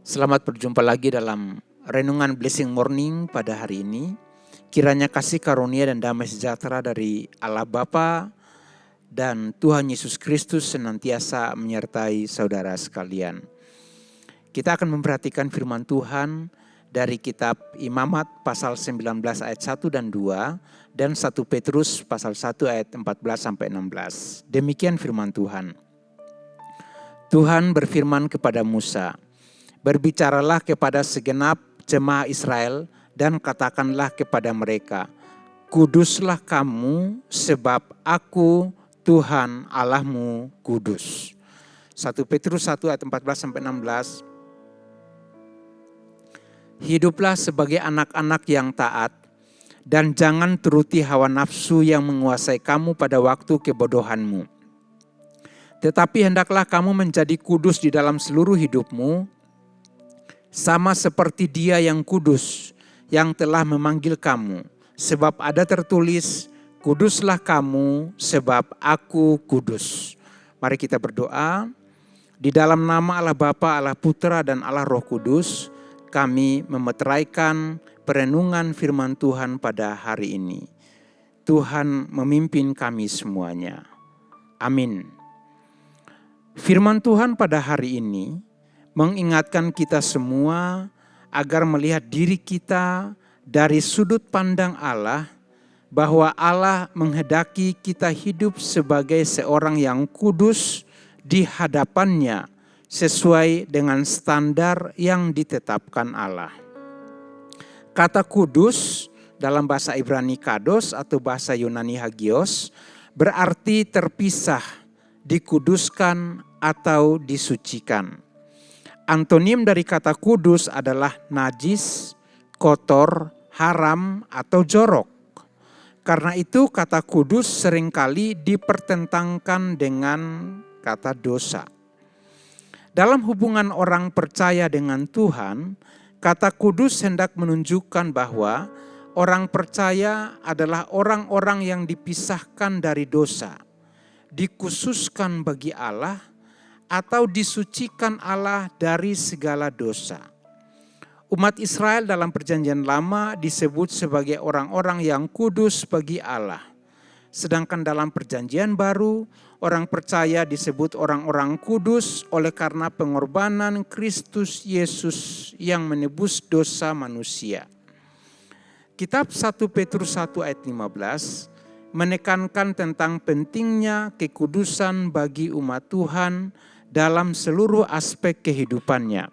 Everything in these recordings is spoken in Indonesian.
Selamat berjumpa lagi dalam Renungan Blessing Morning pada hari ini. Kiranya kasih karunia dan damai sejahtera dari Allah Bapa dan Tuhan Yesus Kristus senantiasa menyertai saudara sekalian. Kita akan memperhatikan firman Tuhan dari kitab Imamat pasal 19 ayat 1 dan 2 dan 1 Petrus pasal 1 ayat 14 sampai 16. Demikian firman Tuhan. Tuhan berfirman kepada Musa, "Berbicaralah kepada segenap jemaah Israel dan katakanlah kepada mereka, Kuduslah kamu sebab aku Tuhan Allahmu kudus." 1 Petrus 1 ayat 14 sampai 16. Hiduplah sebagai anak-anak yang taat dan jangan turuti hawa nafsu yang menguasai kamu pada waktu kebodohanmu. Tetapi hendaklah kamu menjadi kudus di dalam seluruh hidupmu, sama seperti Dia yang kudus, yang telah memanggil kamu. Sebab ada tertulis, kuduslah kamu sebab aku kudus. Mari kita berdoa. Di dalam nama Allah Bapa, Allah Putra, dan Allah Roh Kudus, kami memeteraikan perenungan firman Tuhan pada hari ini. Tuhan memimpin kami semuanya. Amin. Firman Tuhan pada hari ini mengingatkan kita semua agar melihat diri kita dari sudut pandang Allah, bahwa Allah menghendaki kita hidup sebagai seorang yang kudus di hadapannya sesuai dengan standar yang ditetapkan Allah. Kata kudus dalam bahasa Ibrani kados atau bahasa Yunani hagios berarti terpisah, dikuduskan atau disucikan. Antonim dari kata kudus adalah najis, kotor, haram, atau jorok. Karena itu kata kudus seringkali dipertentangkan dengan kata dosa. Dalam hubungan orang percaya dengan Tuhan, kata kudus hendak menunjukkan bahwa orang percaya adalah orang-orang yang dipisahkan dari dosa, dikhususkan bagi Allah, atau disucikan Allah dari segala dosa. Umat Israel dalam Perjanjian Lama disebut sebagai orang-orang yang kudus bagi Allah. Sedangkan dalam Perjanjian Baru, orang percaya disebut orang-orang kudus oleh karena pengorbanan Kristus Yesus yang menebus dosa manusia. Kitab 1 Petrus 1 ayat 15 menekankan tentang pentingnya kekudusan bagi umat Tuhan dalam seluruh aspek kehidupannya.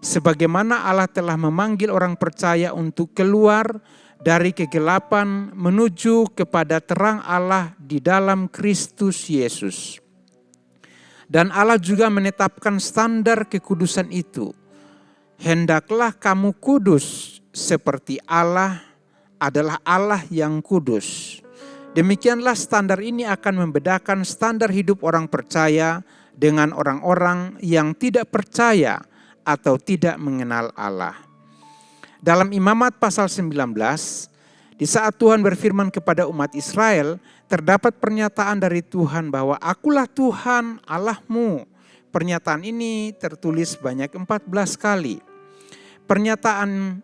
Sebagaimana Allah telah memanggil orang percaya untuk keluar dari kegelapan menuju kepada terang Allah di dalam Kristus Yesus. Dan Allah juga menetapkan standar kekudusan itu. Hendaklah kamu kudus seperti Allah adalah Allah yang kudus. Demikianlah standar ini akan membedakan standar hidup orang percaya dengan orang-orang yang tidak percaya atau tidak mengenal Allah. Dalam Imamat pasal 19, di saat Tuhan berfirman kepada umat Israel, terdapat pernyataan dari Tuhan bahwa akulah Tuhan Allahmu. Pernyataan ini tertulis banyak 14 kali. Pernyataan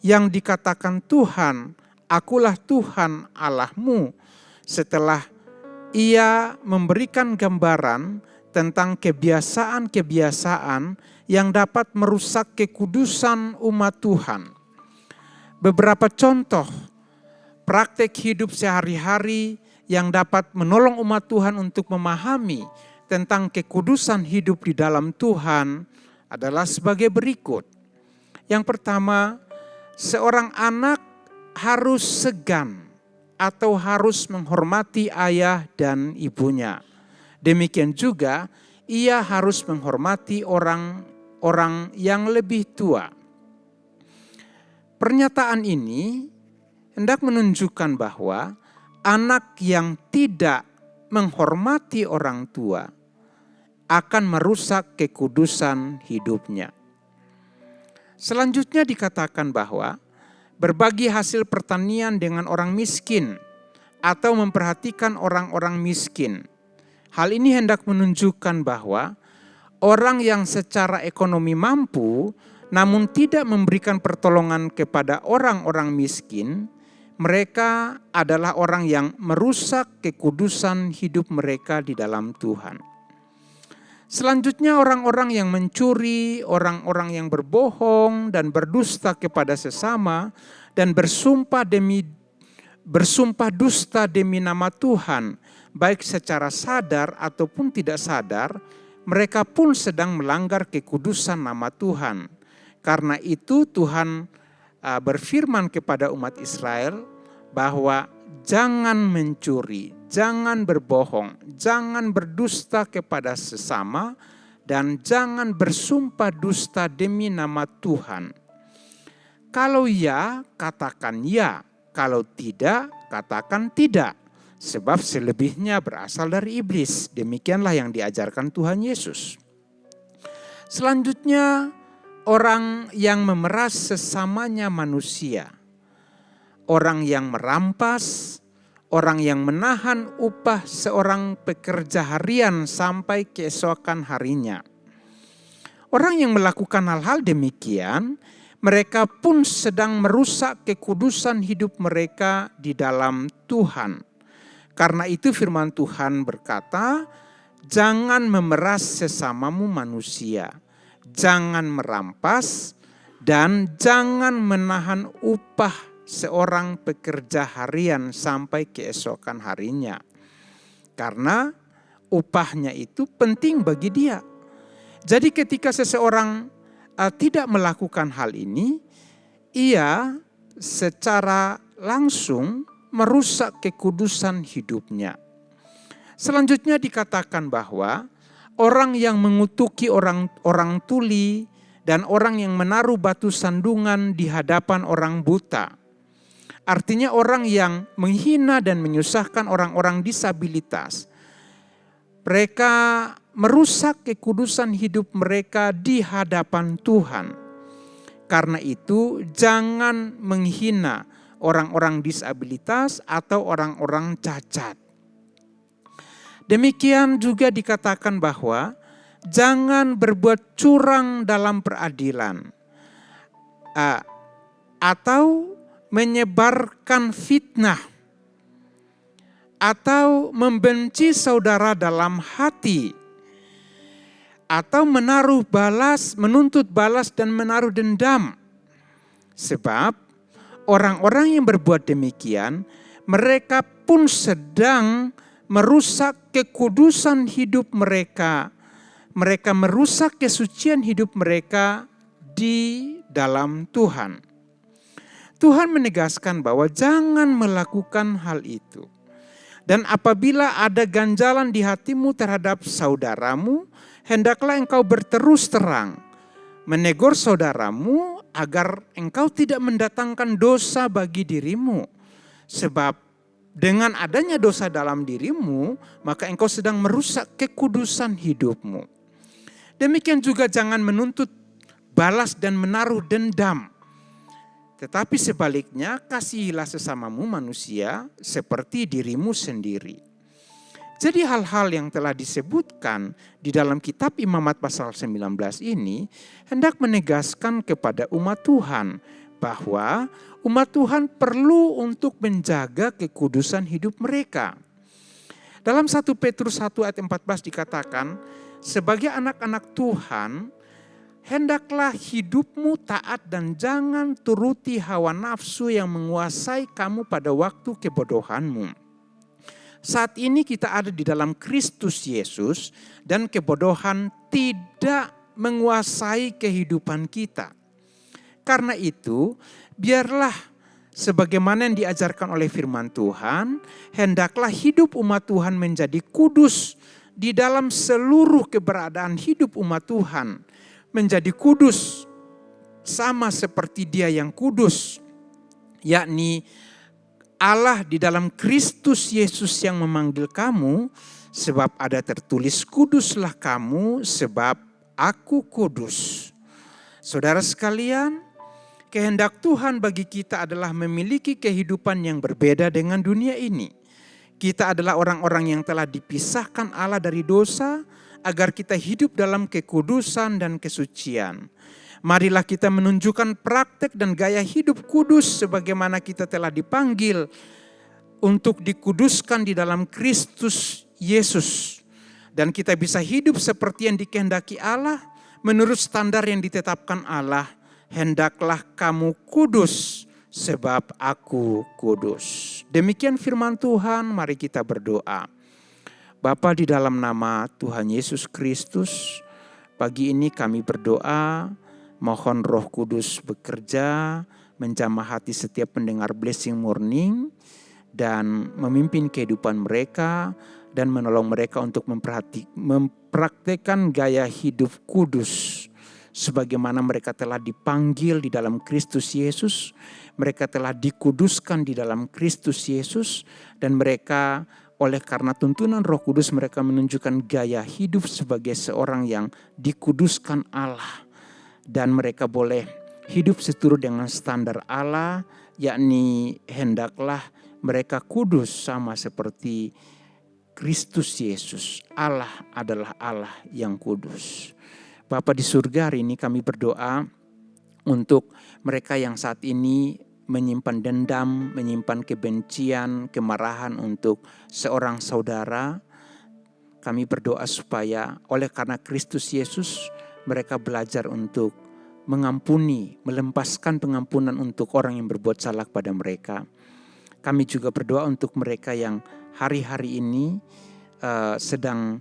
yang dikatakan Tuhan, akulah Tuhan Allahmu, setelah Ia memberikan gambaran tentang kebiasaan-kebiasaan yang dapat merusak kekudusan umat Tuhan. Beberapa contoh praktek hidup sehari-hari yang dapat menolong umat Tuhan untuk memahami tentang kekudusan hidup di dalam Tuhan adalah sebagai berikut. Yang pertama, seorang anak harus segan atau harus menghormati ayah dan ibunya. Demikian juga ia harus menghormati orang yang lebih tua. Pernyataan ini hendak menunjukkan bahwa anak yang tidak menghormati orang tua akan merusak kekudusan hidupnya. Selanjutnya dikatakan bahwa berbagi hasil pertanian dengan orang miskin atau memperhatikan orang-orang miskin. Hal ini hendak menunjukkan bahwa orang yang secara ekonomi mampu namun tidak memberikan pertolongan kepada orang-orang miskin, mereka adalah orang yang merusak kekudusan hidup mereka di dalam Tuhan. Selanjutnya orang-orang yang mencuri, orang-orang yang berbohong dan berdusta kepada sesama dan bersumpah dusta demi nama Tuhan, baik secara sadar ataupun tidak sadar, mereka pun sedang melanggar kekudusan nama Tuhan. Karena itu Tuhan berfirman kepada umat Israel bahwa jangan mencuri, jangan berbohong, jangan berdusta kepada sesama, dan jangan bersumpah dusta demi nama Tuhan. Kalau ya, katakan ya. Kalau tidak, katakan tidak. Sebab selebihnya berasal dari iblis. Demikianlah yang diajarkan Tuhan Yesus. Selanjutnya, orang yang memeras sesamanya manusia. Orang yang merampas, orang yang menahan upah seorang pekerja harian sampai keesokan harinya. Orang yang melakukan hal-hal demikian, mereka pun sedang merusak kekudusan hidup mereka di dalam Tuhan. Karena itu firman Tuhan berkata, jangan memeras sesamamu manusia, jangan merampas, dan jangan menahan upah seorang pekerja harian sampai keesokan harinya. Karena upahnya itu penting bagi dia. Jadi ketika seseorang tidak melakukan hal ini, ia secara langsung merusak kekudusan hidupnya. Selanjutnya dikatakan bahwa orang yang mengutuki orang tuli dan orang yang menaruh batu sandungan di hadapan orang buta. Artinya orang yang menghina dan menyusahkan orang-orang disabilitas. Mereka merusak kekudusan hidup mereka di hadapan Tuhan. Karena itu jangan menghina orang-orang disabilitas atau orang-orang cacat. Demikian juga dikatakan bahwa jangan berbuat curang dalam peradilan atau menyebarkan fitnah atau membenci saudara dalam hati, atau menuntut balas dan menaruh dendam. Sebab orang-orang yang berbuat demikian, mereka pun sedang merusak kekudusan hidup mereka. Mereka merusak kesucian hidup mereka di dalam Tuhan. Tuhan menegaskan bahwa jangan melakukan hal itu. Dan apabila ada ganjalan di hatimu terhadap saudaramu, hendaklah engkau berterus terang, menegur saudaramu agar engkau tidak mendatangkan dosa bagi dirimu. Sebab dengan adanya dosa dalam dirimu, maka engkau sedang merusak kekudusan hidupmu. Demikian juga jangan menuntut balas dan menaruh dendam. Tetapi sebaliknya, kasihilah sesamamu manusia seperti dirimu sendiri. Jadi hal-hal yang telah disebutkan di dalam kitab Imamat pasal 19 ini hendak menegaskan kepada umat Tuhan bahwa umat Tuhan perlu untuk menjaga kekudusan hidup mereka. Dalam 1 Petrus 1 ayat 14 dikatakan, sebagai anak-anak Tuhan, hendaklah hidupmu taat dan jangan turuti hawa nafsu yang menguasai kamu pada waktu kebodohanmu. Saat ini kita ada di dalam Kristus Yesus dan kebodohan tidak menguasai kehidupan kita. Karena itu, biarlah sebagaimana yang diajarkan oleh firman Tuhan, hendaklah hidup umat Tuhan menjadi kudus di dalam seluruh keberadaan hidup umat Tuhan. Menjadi kudus sama seperti Dia yang kudus, yakni Allah di dalam Kristus Yesus yang memanggil kamu, sebab ada tertulis kuduslah kamu sebab aku kudus. Saudara sekalian, kehendak Tuhan bagi kita adalah memiliki kehidupan yang berbeda dengan dunia ini. Kita adalah orang-orang yang telah dipisahkan Allah dari dosa, agar kita hidup dalam kekudusan dan kesucian. Marilah kita menunjukkan praktek dan gaya hidup kudus sebagaimana kita telah dipanggil untuk dikuduskan di dalam Kristus Yesus. Dan kita bisa hidup seperti yang dikehendaki Allah menurut standar yang ditetapkan Allah. Hendaklah kamu kudus sebab aku kudus. Demikian firman Tuhan, mari kita berdoa. Bapa, di dalam nama Tuhan Yesus Kristus, pagi ini kami berdoa, mohon Roh Kudus bekerja, menjamah hati setiap pendengar Blessing Morning, dan memimpin kehidupan mereka, dan menolong mereka untuk mempraktekkan gaya hidup kudus. Sebagaimana mereka telah dipanggil di dalam Kristus Yesus, mereka telah dikuduskan di dalam Kristus Yesus, dan mereka oleh karena tuntunan Roh Kudus mereka menunjukkan gaya hidup sebagai seorang yang dikuduskan Allah. Dan mereka boleh hidup seturut dengan standar Allah, yakni hendaklah mereka kudus sama seperti Kristus Yesus. Allah adalah Allah yang kudus. Bapa di surga, hari ini kami berdoa untuk mereka yang saat ini menyimpan dendam, menyimpan kebencian, kemarahan untuk seorang saudara. Kami berdoa supaya oleh karena Kristus Yesus mereka belajar untuk mengampuni, melepaskan pengampunan untuk orang yang berbuat salah pada mereka. Kami juga berdoa untuk mereka yang hari-hari ini sedang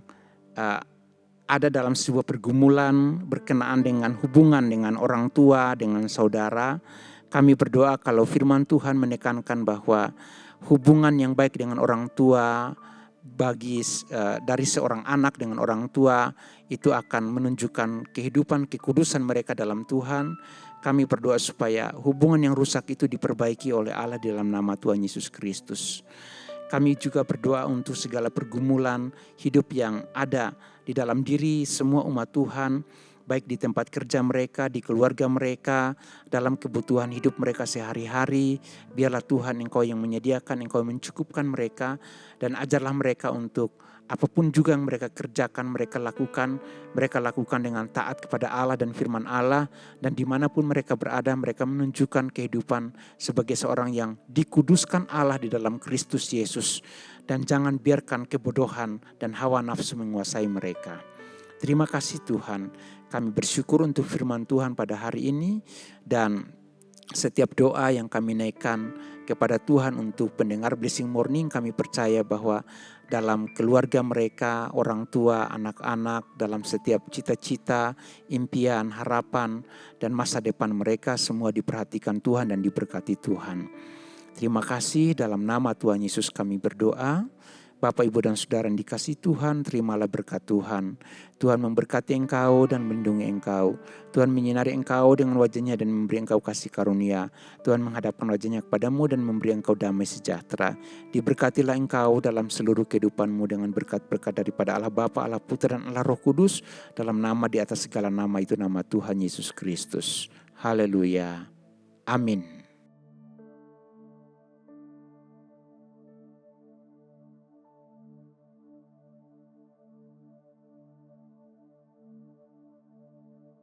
ada dalam sebuah pergumulan berkenaan dengan hubungan dengan orang tua, dengan saudara. Kami berdoa kalau firman Tuhan menekankan bahwa hubungan yang baik dengan orang tua dari seorang anak dengan orang tua itu akan menunjukkan kehidupan kekudusan mereka dalam Tuhan. Kami berdoa supaya hubungan yang rusak itu diperbaiki oleh Allah dalam nama Tuhan Yesus Kristus. Kami juga berdoa untuk segala pergumulan hidup yang ada di dalam diri semua umat Tuhan, baik di tempat kerja mereka, di keluarga mereka, dalam kebutuhan hidup mereka sehari-hari. Biarlah Tuhan Engkau yang menyediakan, Engkau yang mencukupkan mereka, dan ajarlah mereka untuk apapun juga yang mereka kerjakan, mereka lakukan dengan taat kepada Allah dan firman Allah. Dan dimanapun mereka berada, mereka menunjukkan kehidupan sebagai seorang yang dikuduskan Allah di dalam Kristus Yesus. Dan jangan biarkan kebodohan dan hawa nafsu menguasai mereka. Terima kasih Tuhan, kami bersyukur untuk firman Tuhan pada hari ini. Dan setiap doa yang kami naikkan kepada Tuhan untuk pendengar Blessing Morning, kami percaya bahwa dalam keluarga mereka, orang tua, anak-anak, dalam setiap cita-cita, impian, harapan, dan masa depan mereka semua diperhatikan Tuhan dan diberkati Tuhan. Terima kasih, dalam nama Tuhan Yesus kami berdoa. Bapak, Ibu, dan Saudara yang dikasihi Tuhan, terimalah berkat Tuhan. Tuhan memberkati engkau dan melindungi engkau. Tuhan menyinari engkau dengan wajah-Nya dan memberi engkau kasih karunia. Tuhan menghadapkan wajah-Nya kepadamu dan memberi engkau damai sejahtera. Diberkatilah engkau dalam seluruh kehidupanmu dengan berkat-berkat daripada Allah Bapa, Allah Putra, dan Allah Roh Kudus. Dalam nama di atas segala nama, itu nama Tuhan Yesus Kristus. Haleluya. Amin.